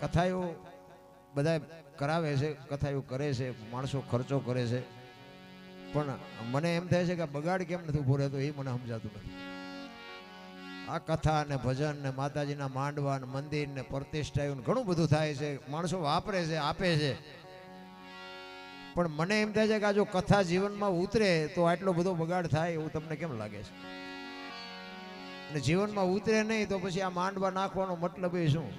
કથાઓ બધા કરાવે છે, કથાઓ કરે છે, માણસો ખર્ચો કરે છે, પણ મને એમ થાય છે કે બગાડ કેમ નથી ઉભો રહેતો એ મને સમજાતું નથી. આ કથા ને ભજન ને માતાજીના માંડવા ને મંદિર ને પ્રતિષ્ઠા ઘણું બધું થાય છે, માણસો વાપરે છે, આપે છે, પણ મને એમ થાય છે કે આ જો કથા જીવનમાં ઉતરે તો આટલો બધો બગાડ થાય એવું તમને કેમ લાગે છે? અને જીવનમાં ઉતરે નહીં તો પછી આ માંડવા નાખવાનો મતલબ એ શું?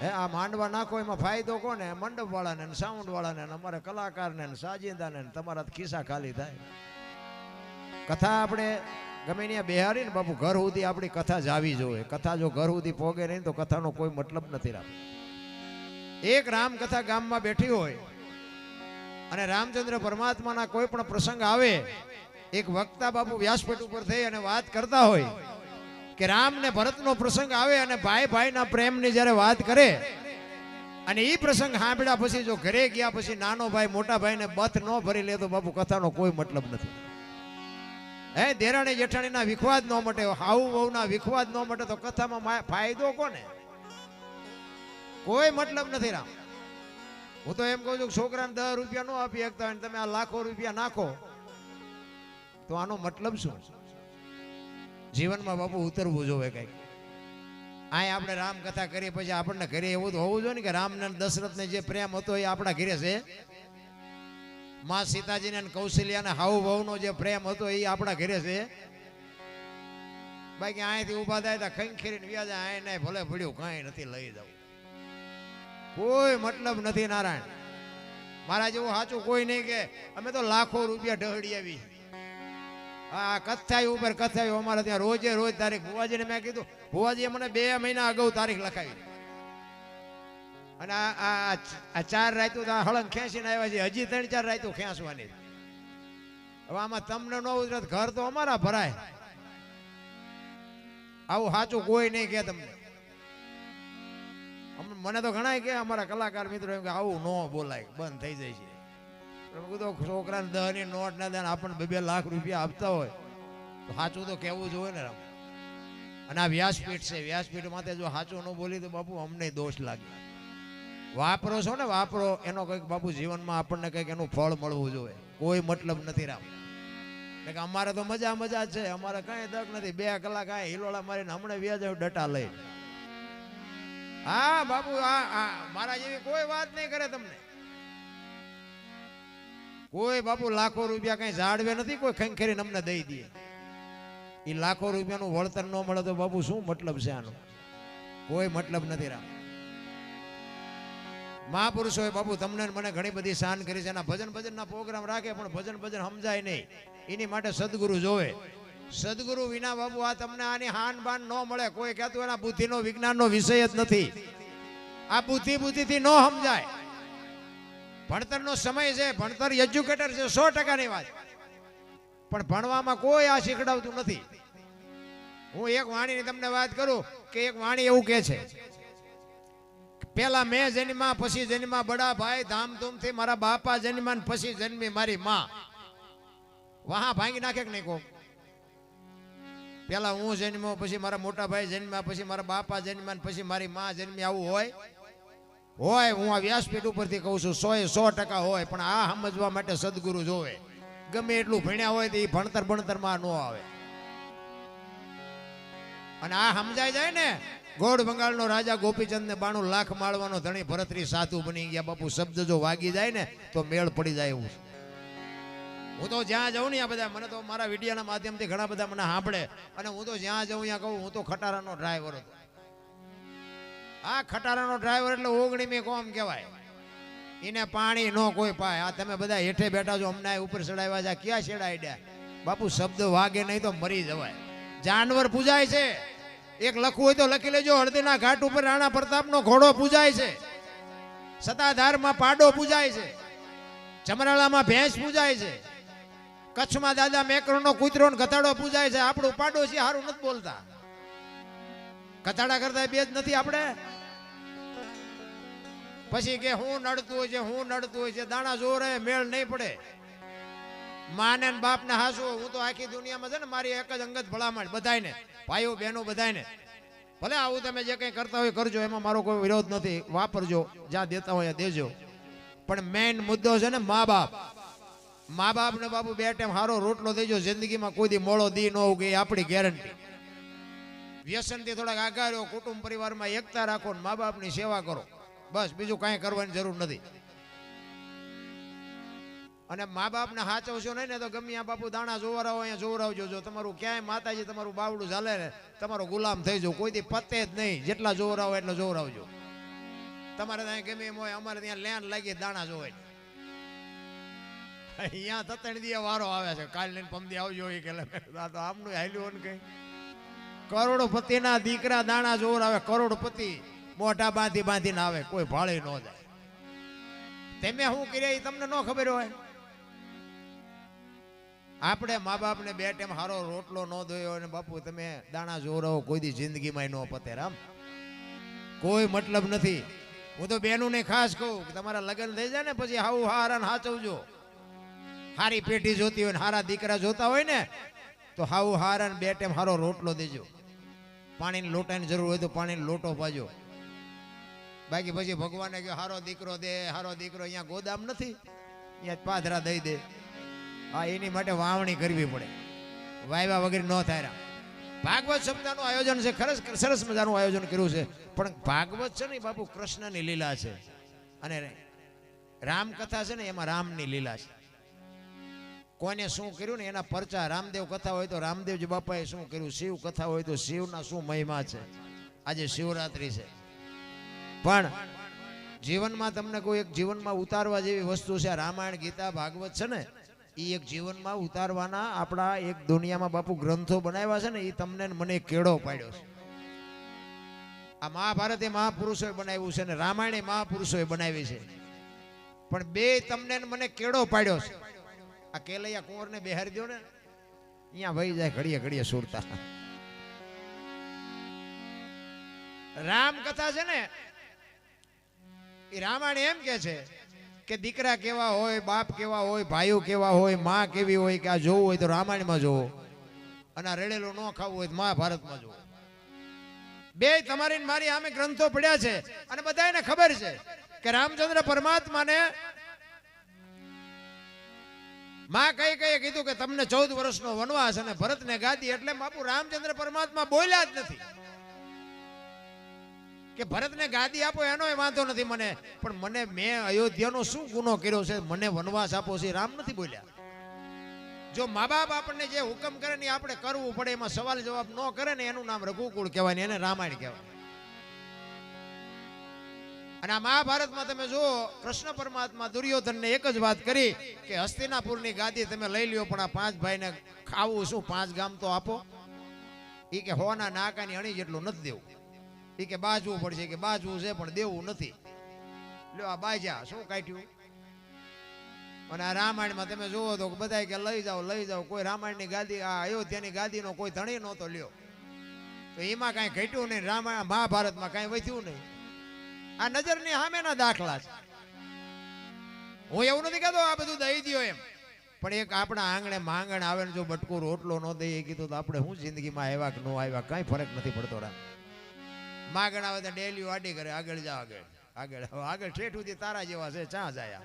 હે, આ માંડવા નાખો એમાં ફાયદો કોને? મંડપ વાળાને, સાઉન્ડ વાળાને, અમારે કલાકારને, સાજિંદાને, તમારા ખિસ્સા ખાલી થાય. કથા આપણે ગમે ત્યાં બેહારી ને બાપુ ઘર સુધી આપણી કથા જાવી જોઈએ. કથા જો ઘર સુધી પોગે નહીં તો કથાનો કોઈ મતલબ નથી રાખતો. એક રામકથા ગામમાં બેઠી હોય અને રામચંદ્ર પરમાત્માના કોઈ પણ પ્રસંગ આવે, એક વક્તા બાપુ વ્યાસપીઠ ઉપર થઈ અને વાત કરતા હોય કે રામ ને ભરતનો પ્રસંગ આવે અને ભાઈ ભાઈના પ્રેમની જ્યારે વાત કરે અને એ પ્રસંગ સાંભળ્યા પછી જો ઘરે ગયા પછી નાનો ભાઈ મોટા ભાઈને બથ ન ભરી લે તો બાપુ કથાનો કોઈ મતલબ નથી. હે, દેરાણી જેઠાણીના વિખવાદ ન મટે, હાઉ વહુના વિખવાદ ન મટે તો કથામાં ફાયદો કોને? કોઈ મતલબ નથી. રામ, હું તો એમ કહું છું છોકરાને 10 રૂપિયા ન આપી શકતા હોય તમે આ લાખો રૂપિયા નાખો તો આનો મતલબ શું? જીવનમાં બાપુ ઉતરવું જોવે કઈક. આ આપણે રામ કથા કરીએ પછી આપણને ઘરે એવું તો હોવું જોઈએ ને કે રામ ને દશરથ ને જે પ્રેમ હતો એ આપણા ઘરે છે. માં સીતાજી ને કૌશલ્યા ને હાઉ વહુ નો જે પ્રેમ હતો એ આપણા ઘરે છે. બાકી અહીંથી ઉભા થાય તો ખંખેરીને વ્યાજ આય ભલે પડ્યું કઈ નથી લઈ જવું, કોઈ મતલબ નથી. નારાયણ મારા જેવું સાચું કોઈ નહીં કે અમે તો લાખો રૂપિયા ઢહડી આવી. આ કથાઈ ઉપર કથાઈ અમારે ત્યાં રોજે રોજ તારીખ. ભુવાજીને મેં કીધું, ભુવાજીએ મને 2 મહિના અગાઉ તારીખ લખાવી અને આ 4 રાતું હળંગ ખેંચીને આવ્યા છે, હજી 3-4 રાતું ખેંચવાની. હવે આમાં તમને ન ઉતરે ઘર તો અમારા ભરાય. આવું સાચું કોઈ નહીં કે તમને. મને તો ઘણા કે અમારા કલાકાર મિત્રો એમ કે આવું ન બોલાય, બંધ થઈ જાય છે. છોકરાને 10 ની નોટ ના દે આપણને 2-2 લાખ રૂપિયા આપતા હોય તો સાચું તો કેવું જોઈએ ને. રામ, અને આ વ્યાસપીઠ છે, વ્યાસપીઠ માટે જો સાચું ન બોલી તો બાપુ અમને દોષ લાગે. વાપરો છો ને, વાપરો એનો કંઈક બાપુ જીવનમાં આપણને કંઈક એનું ફળ મળવું જોઈએ. કોઈ મતલબ નથી. રામ, કે અમારે તો મજા મજા છે, અમારે કઈ દક નથી. 2 કલાક આ હિલોળા મારીને હમણાં વ્યાજ ડટા લઈ. હા બાપુ, આ મારા જેવી કોઈ વાત નહીં કરે તમને. કોઈ બાપુ લાખો રૂપિયા કઈ ઝાડવે નથી કોઈ ખંખેરીને અમને દઈ દે. એ લાખો રૂપિયાનું વળતર ન મળે તો બાપુ શું મતલબ છે આનો? કોઈ મતલબ નથી. રામ, મહાપુરુષોએ બાપુ તમને મને ઘણી બધી શાન કરી છે. એના ભજનના પ્રોગ્રામ રાખે પણ ભજન સમજાય નહીં. એની માટે સદગુરુ જોવે. સદગુરુ વિના બાપુ આ તમને આની હાન બાન ન મળે. કોઈ કહેતું એના બુદ્ધિનો વિજ્ઞાનનો વિષય જ નથી. આ બુદ્ધિથી ન સમજાય. ભણતરનો સમય છે, ભણતર એજ્યુકેટર છે, 100%ની વાત, પણ ભણવામાં કોઈ આ શીખડાવતું નથી. હું એક વાણીની તમને વાત કરું કે એક વાણી એવું કહે છે, પેલા મેં જન્મા પછી જન્મા બડા ભાઈ ધામધૂમથી, મારા બાપા જન્મા પછી જન્મી મારી માં. વહા ભાંગી નાખે કે નહીં કહો? પેલા હું જન્મ્યો પછી મારા મોટા ભાઈ જન્મ્યા પછી મારા બાપા જન્મ્યા પછી મારી માં જન્મી, આવું હોય? હોય. હું આ વ્યાસપીઠ ઉપરથી કહું છું 100% હોય. પણ આ સમજવા માટે સદગુરુ જોવે. ગમે એટલું ભણ્યા હોય તો એ ભણતરમાં ન આવે. અને આ સમજાઈ જાય ને, ગોળ બંગાળનો રાજા ગોપીચંદ ને 92 લાખ માળવાનો ધણી ભરતરી સાધુ બની ગયા. બાપુ શબ્દ જો વાગી જાય ને તો મેળ પડી જાય એવું. હું તો જ્યાં જાઉં ને આ બધા મને તો મારા વિડીયોના માધ્યમથી ઘણા બધા મને સાંભળે અને હું તો જ્યાં જાઉં ત્યાં કહું હું તો ખટારાનો ડ્રાઈવર હતો. આ ખટારાનો ડ્રાઈવર એટલે 19મી કોમ કહેવાય. એને પાણી ન કોઈ પાય. આ તમે બધા હેઠે બેઠા છો, અમને ઉપર ચડાવ્યા છે, ક્યાં ચડાડ્યા? બાપુ શબ્દ વાગે નહીં તો મરી જવાય. જાનવર પૂજાય છે. એક લખવું હોય તો લખી લેજો, હળદીના ઘાટ ઉપર રાણા પ્રતાપનો ઘોડો પૂજાય છે, સતાધારમાં પાડો પૂજાય છે, ચમરાળામાં ભેંસ પૂજાય છે, કચ્છમાં દાદા મેકરણનો કૂતરો ને ગધાડો પૂજાય છે. આપણું પાડોશી હારું નથી બોલતા. કથાડા કરતા બે જ નથી આપણે. પછી કે હું નડતું હોય છે, હું નડતું હોય છે. દાણા જોરે મેળ નહીં પડે. માને ને બાપ ને હાસુ. હું તો આખી દુનિયામાં છે ને મારી એક જ અંગત ભલામણ બધાયને, ભાઈઓ બહેનો બધાયને ભલે આવું તમે જે કંઈ કરતા હોય કરજો, એમાં મારો કોઈ વિરોધ નથી, વાપરજો, જ્યાં દેતા હોય દેજો. પણ મેઇન મુદ્દો છે ને મા બાપ. મા બાપ ને બાપુ બે ટાઈમ સારો રોટલો દેજો, જિંદગીમાં કોઈ દી મોળો દી ન ઉગે એ આપણી ગેરંટી. વ્યસનથી થોડાક આગા રહ્યો, કુટુંબ પરિવારમાં એકતા રાખો, મા બાપની સેવા કરો, બસ બીજું કાંઈ કરવાની જરૂર નથી. અને મા બાપને સાચવશો નહીં ને તો ગમે આ બાપુ દાણા જોવરાવો અહીંયા જોવરાવજો. જો તમારું ક્યાંય માતાજી તમારું બાવડું ચાલે ને તમારો ગુલામ થઈ જાવ, કોઈ દી પતે જ નહીં. જેટલા જોવરાવો એટલા જોવરાવજો. તમારે ત્યાં ગમે એમ હોય, અમારે ત્યાં લેન લાગી દાણા જોવે. અહીંયા તતણ દી વારો આવે છે, કાલ લઈને પમદી આવજો એ કે તો આમનું હાલ્યું ને કઈ. કરોડપતિના દીકરા દાણા જોવરાવે, કરોડપતિ મોઢા બાંધી બાંધીને આવે, કોઈ ભાળી ન જાય. તમે શું કર્યા એ તમને ન ખબર હોય. આપણે મા બાપને બે ટાઈમ સારો રોટલો ન દોયો અને બાપુ તમે દાણા જોવરાવો, કોઈ દી જિંદગીમાં ન પતે. રામ કોઈ મતલબ નથી. હું તો બેનું ને ખાસ કહું કે તમારા લગ્ન થઈ જાય ને પછી હાવું હારાને હાચવજો. હારી પેઢી જોતી હોય ને હારા દીકરા જોતા હોય ને તો હાવું હારાને બે ટાઈમ સારો રોટલો દેજો. પાણીની લોટાની જરૂર હોય તો પાણીનો લોટો પાજો. બાકી પછી ભગવાને કે હારો દીકરો દે, હારો દીકરો. અહીંયા ગોદામ નથી, અહીંયા પાથરા દઈ દે. હા, એની માટે વાવણી કરવી પડે, વાયવા વગેરે ન થાય. ભાગવત સપ્તાહનું આયોજન છે, સરસ મજાનું આયોજન કર્યું છે. પણ ભાગવત છે ને બાપુ કૃષ્ણની લીલા છે, અને રામકથા છે ને એમાં રામની લીલા છે. કોને શું કર્યું ને એના પરચા. રામદેવ કથા હોય તો રામદેવજી બાપાએ શું કર્યું, શિવ કથા હોય તો શિવના શું મહિમા છે. આજે શિવરાત્રી છે, પણ જીવનમાં તમને કોઈ એક જીવનમાં ઉતારવા જેવી વસ્તુ છે. રામાયણ, ગીતા, ભાગવત છે ને એ એક જીવનમાં ઉતારવાના આપણા એક દુનિયામાં બાપુ ગ્રંથો બનાવ્યા છે ને એ તમને મને કેળો પાડ્યો છે. આ મહાભારત એ મહાપુરુષોએ બનાવ્યું છે ને રામાયણ એ મહાપુરુષોએ બનાવી છે, પણ બે તમને મને કેળો પાડ્યો છે. આ કેલૈયા કુંવરને બેહારી દો ને અહીંયા વહી જાય ઘડીએ ઘડીએ સુરતા. રામ કથા છે ને એ રામાયણ એમ કે છે કે દીકરા કેવા હોય, બાપ કેવા હોય, ભાઈઓ કેવા હોય, માં કેવી હોય, કે આ જોવું હોય તો રામાયણમાં જોવો, અને આ રેડેલું ન ખાવું હોય તો મહાભારતમાં જોવો. બે તમારી મારી આમે ગ્રંથો પડ્યા છે, અને બધાને ખબર છે કે રામચંદ્ર પરમાત્માને માં કઈ કઈ કીધું કે તમને 14 વર્ષનો વનવાસ અને ભરતને ગાદી. એટલે બાપુ રામચંદ્ર પરમાત્મા બોલ્યા જ નથી કે ભરતને ગાદી આપો, એનોય વાંધો નથી મને, પણ મને મેં અયોધ્યાનો શું ગુનો કર્યો છે, મને વનવાસ આપો છે, રામ નથી બોલ્યા. જો મા બાપ આપણને જે હુકમ કરે ને આપણે કરવું પડે, એમાં સવાલ જવાબ ન કરે ને એનું નામ રઘુકુળ કહેવાય ને એને રામાયણ કહેવાય. અને આ મહાભારતમાં તમે જુઓ કૃષ્ણ પરમાત્મા દુર્યોધનને એક જ વાત કરી કે હસ્તિનાપુરની ગાદી તમે લઈ લ્યો, પણ આ 5 ભાઈને ખાવું શું, 5 ગામ તો આપો. એ કે હોના નાકાની અણી જેટલું નથી દેવું. એ કે બાજવું પડશે, કે બાજવું છે પણ દેવું નથી. લ્યો આ બાજા શું કાઢ્યું. અને આ રામાયણમાં તમે જુઓ તો બધા કે લઈ જાઓ. કોઈ રામાયણની ગાદી, આ અયોધ્યાની ગાદીનો કોઈ ધણી નહોતો લ્યો, તો એમાં કાંઈ ઘટ્યું નહીં. રામાયણ મહાભારતમાં કાંઈ વધ્યું નહીં. આ નજરની સામેના દાખલા છે. હું એવું નથી કહેતો આ બધું દઈ દો એમ, પણ એક આપણા આંગણે માંગણ આવે ને જો બટકું રોટલો ન દઈએ કીધું તો આપણે શું જિંદગીમાં આવ્યા કે ન આવ્યા કાંઈ ફરક નથી પડતો. માંગણ આવે તો ડેલી વાડી કરે, આગળ જાઓ, આગળ ઠેઠ સુધી તારા જેવા છે, ચા જાય.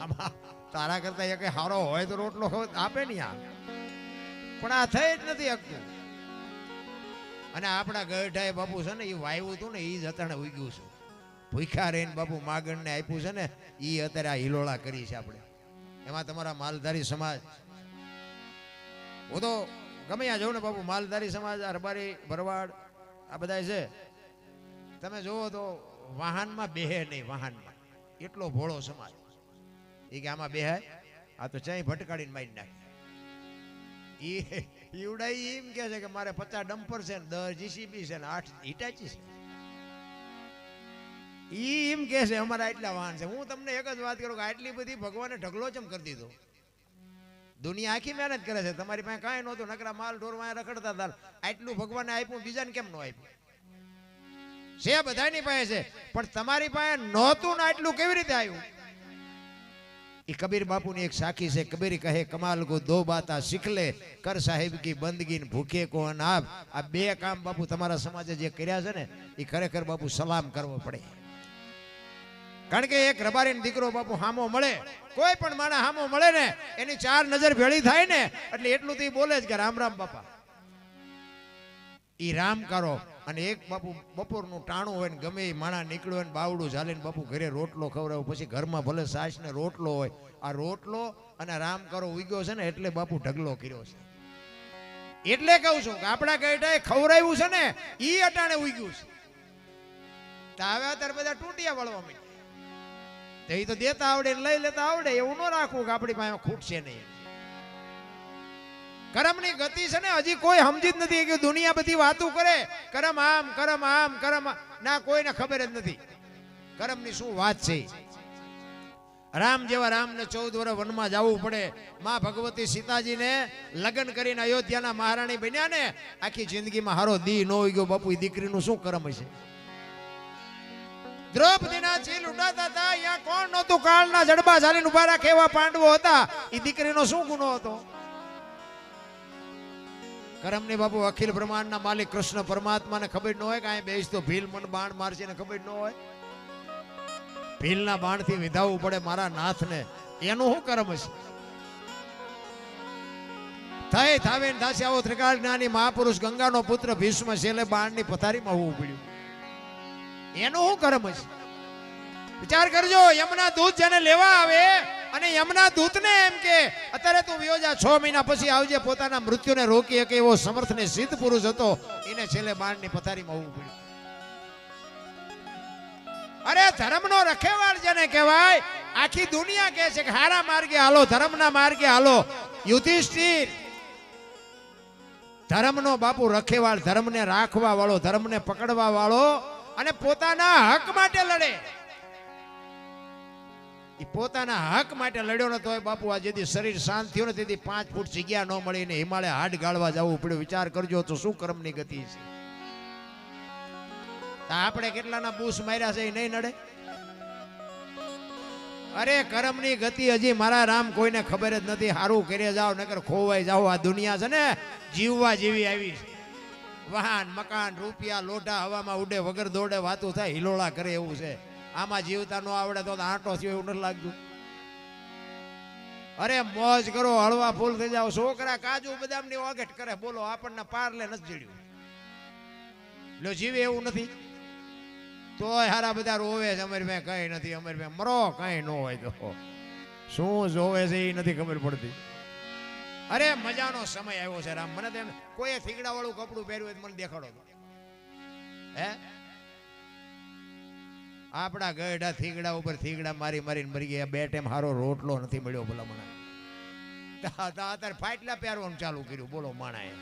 આમાં તારા કરતા એ કઈ સારો હોય તો રોટલો આપે ને આ, પણ આ થઈ જ નથી શકતું. અને આપણા ગઢાએ બાપુ છે ને એ વાવ્યું હતું ને એ જ અત્યારે ઉગ્યું છે. ભૂખ્યા રહીને બાપુ માગણને આપ્યું છે ને એ અત્યારે આ હિલોળા કરી છે આપણે. એમાં તમારા માલધારી સમાજ, હું તો ગમે ત્યાં જાઉં ને બાપુ માલધારી સમાજ, અરબારી, ભરવાડ આ બધા છે. તમે જુઓ તો વાહનમાં બેહે નહીં, વાહનમાં એટલો ભોળો સમાજ. એ કે આમાં બેહાય, આ તો ચાઈ ભટકાડીને મારી નાખે. ઈવડાઈ એમ કે છે કે મારે 50 ડમ્પર છે ને 10 જીસીબી છે ને 8 હિટાચી છે. ઈ એમ કે છે અમારા એટલા વાહન છે. હું તમને એક જ વાત કરું કે આટલી બધી ભગવાને ઢગલો ચમ કરી દીધો. દુનિયા આખી મહેનત કરે છે, તમારી પાસે કાંઈ નહોતું, નકરા માલ ઢોર વાયા રખડતા હતા. આટલું ભગવાને આપ્યું, બીજાને કેમ ન આપ્યું? છે બધાની પાસે છે, પણ તમારી પાસે નહોતું ને આટલું કેવી રીતે આવ્યું? એ કબીર બાપુની એક સાખી છે. કબીર કહે કમાલ કો દો બાતા શીખ લે, કર સાહેબ કી બંદગી ભૂખે કો અનાપ. આ બે કામ બાપુ તમારા સમાજે જે કર્યા છે ને એ ખરેખર બાપુ સલામ કરવો પડે. કારણ કે એક રબારીનો દીકરો બાપુ હામો મળે, કોઈ પણ માણસ હામો મળે ને એની ચાર નજર ભેળી થાય ને એટલે એટલું તો બોલે જ કે રામ રામ બાપા, ઈ રામ કરો. અને એક બાપુ બપોરનું ટાણું હોય ને ગમે એ માણા નીકળ્યો હોય ને બાવડું ઝાલીને બાપુ ઘરે રોટલો ખવડાવે, પછી ઘરમાં ભલે સાસ ને રોટલો હોય, આ રોટલો અને રામ કરો ઉગ્યો છે ને એટલે બાપુ ઢગલો કર્યો છે. એટલે કહું છું કે આપણા ગઈઢાએ ખવડાવ્યું છે ને ઈ અટાણે ઉગ્યું છે. તો હવે અત્યારે બધા ટૂંટિયા વળવા માંડ્યા. એ તો દેતા આવડે ને લઈ લેતા આવડે એવું ન રાખવું કે આપણી પાસે ખૂટશે નહીં. કરમની ગતિ છે ને હજી કોઈ સમજી જ નથી કે દુનિયા બધી વાતો કરે કરમ આમ કરમ આમ કરમ ના, કોઈને ખબર જ નથી કરમની શું વાત છે. રામ જેવા રામને 14 વર્ષ વનમાં જવું પડે. માં ભગવતી સીતાજીને લગ્ન કરીને અયોધ્યાના મહારાણી બન્યા ને આખી જિંદગીમાં હારો દી નો ગયો બાપુ. એ દીકરીનું શું કરમ હશે? દ્રૌપદીના ચીલ ઉડાતા હતા, અહીંયા કોણ નહોતું કાળના જડબા ઝાલીને ઉભા રાખે એવા પાંડવો હતા. એ દીકરીનો શું ગુનો હતો? કરમની બાપુ અખિલ બ્રહ્માંડના માલિક કૃષ્ણ પરમાત્માને ખબર ન હોય કે અહીં બેસ તો ભીલ મન બાણ મારશે ને ખબર ન હોય? ભીલના બાણથી વિધાવવું પડે મારા નાથને, એનું શું કરમ હશે? થઈ થાવે થાશે આવો ત્રિકાળ જ્ઞાની મહાપુરુષ ગંગાનો પુત્ર ભીષ્મ છેલ્લે બાણની પથારીમાં હોવું પડ્યું, એનું શું કરમ હશે? વિચાર કરજો. યમના દૂત જેને લેવા આવે અને યમના દૂતને એમ કે અત્યારે તું વયો જા, 6 મહિના પછી આવજે, પોતાના મૃત્યુને રોકી શકે એવો સમર્થ ને સિદ્ધ પુરુષ હતો, એને છેલ્લે બાણની પથારીમાં હોવું પડ્યું. અરે ધર્મનો રખેવાળ જેને કહેવાય, આખી દુનિયા કહે છે કે હારા માર્ગે હાલો, ધર્મના માર્ગે હાલો. યુધિષ્ઠિર ધર્મનો બાપુ રખેવાળ, ધર્મને રાખવા વાળો, ધર્મને પકડવા વાળો અને પોતાના હક માટે લડે. પોતાના હક માટે લડ્યો ન તોય બાપુ આ જેથી શરીર શાંત થયું ને તેથી 5 ફૂટ જગ્યા ન મળીને હિમાલય હાડ ગાળવા જવું પડ્યું. વિચાર કરજો તો શું કર્મની ગતિ છે. આપણે કેટલાના બૂસ માર્યા છે એ નહીં નડે? અરે કર્મની ગતિ હજી મારા રામ કોઈને ખબર જ નથી. સારું કરે જાઓ નકર ખોવાઈ જાઓ. આ દુનિયા છે ને જીવવા જેવી આવી છે. વાહન મકાન રૂપિયા લોઢા હવામાં ઉડે, વગર દોડે વાતું થાય, હિલોળા કરે એવું છે. આમાં જીવતા ન આવડે તો આંટો થયો એવું નથી લાગતું. અરે મોજ કરો, હળવા ફૂલ થઈ જાવ. છોકરા કાજુ બદામની ઓગટ કરે, બોલો આપણને પારલે નથી જડ્યું. લો જીવે એવું નથી તોય હારા બધા રોવે છે અમારી મેં કઈ નથી, અમારી મેં મરો કઈ ન હોય તો શું જોવે છે એ નથી ખબર પડતી. અરે મજાનો સમય આવ્યો છે રામ. મને તેમ કોઈ થીગડા વાળું કપડું પહેર્યું હોય મને દેખાડો. હે આપડા ગઢા થીગડા ઉપર થીગડા મારી મારીને મરી ગયા. 2 ટાઈમ હારો રોટલો નથી મળ્યો ભલા મને. અત્યારે ફાટલા પહેરવાનું ચાલુ કર્યું બોલો માણાએ.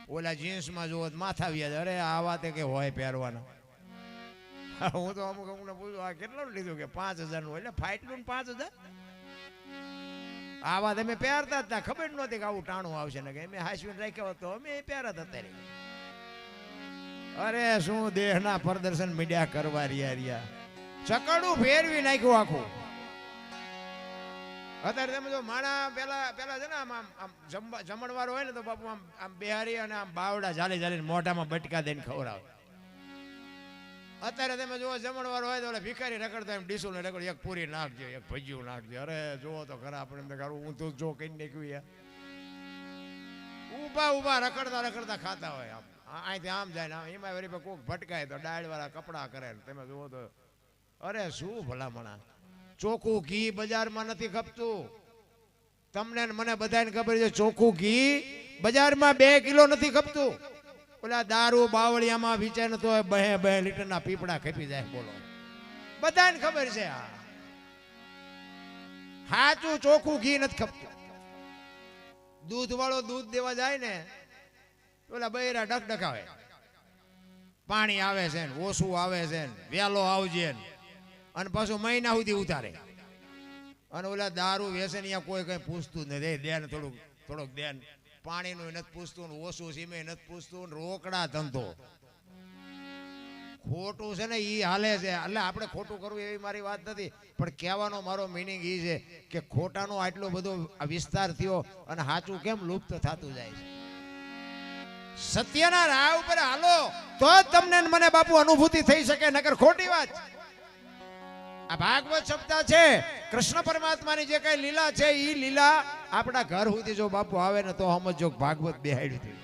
ઓલા જીન્સમાં જોવો માથા વ્યાજ. અરે આ વાતે કે હોય પહેરવાના. હું તો અમુક અમુકને પૂછું આ કેટલું લીધું કે 5000 નું, એટલે ફાટલું 5000. આ વાત અમે પહેરતા હતા, ખબર નહોતી કે આવું ટાણું આવશે ને કે અમે હાસવીને રાખ્યો હતો, અમે પહેરતા અત્યારે. અરે શું દેહના પ્રદર્શન મીડિયા કરવા રહ્યા. ચકડું ફેરવી નાખ્યું આખું. અત્યારે તમે જો માણા પેલા છે ને આમ જમણવાર હોય ને તો બાપુ આમ બિહારી અને આમ બાવડા ઝાલી ઝાલીને મોઢામાં બટકા દઈને ખવડાવે. અત્યારે તમે જો જમણવાર હોય તો ભિખારી રખડતો એમ ડીસું ને રખડ, એક પૂરી નાખજો, એક ભજીયું નાખજો. અરે જોવો તો ખરા આપણે હું તો જો કઈ નાખ્યું યાર. ઉભા રખડતા ખાતા હોય. આમ અહીંથી આમ જાય ને એમાં વળી કોક ભટકાય તો ડાળ વાળા કપડા કરે. તમે જુઓ તો અરે શું ભલામણા. ચોખ્ખું ઘી બજારમાં નથી ખપતું. તમને મને બધાને ખબર છે ચોખ્ખું ઘી બજારમાં 2 કિલો નથી ખપતું. ઓલા દારૂ બાવળિયામાં વિચાર તો 2 લીટરના પીપડા ખપી જાય. બોલો બધાને ખબર છે. આ સાચું ચોખ્ખું ઘી નથી ખપતું. દૂધ વાળો દૂધ દેવા જાય ને ઓલા બૈરા ડકડકાવે, પાણી આવે છે ને ઓછું આવે છે ને વહેલો આવજે ને, અને પાછું મહિના સુધી ઉતારે. અને ઓલા દારૂ વેસે અહીંયા કોઈ કઈ પૂછતું જ નથી. દેન થોડુંક દેન, પાણીનું નથી પૂછતું, ઓછું સીમે નથી પૂછતું, રોકડા ધંધો. ખોટું છે ને ઈ હાલે છે, એટલે આપણે ખોટું કરવું એવી મારી વાત નથી, પણ કહેવાનો મારો મિનિંગ ઈ છે કે ખોટાનો આટલો બધો વિસ્તાર થયો અને સાચું કેમ લુપ્ત થતું જાય છે. સત્યના રાહ ઉપર હાલો તો જ તમને ને મને બાપુ અનુભૂતિ થઈ શકે, નકર ખોટી વાત. આ ભાગવત સપ્તાહ છે, કૃષ્ણ પરમાત્માની જે કઈ લીલા છે ઈ લીલા આપણા ઘર સુધી જો બાપુ આવે ને તો સમજો ભાગવત બેહાડ્યું થયું.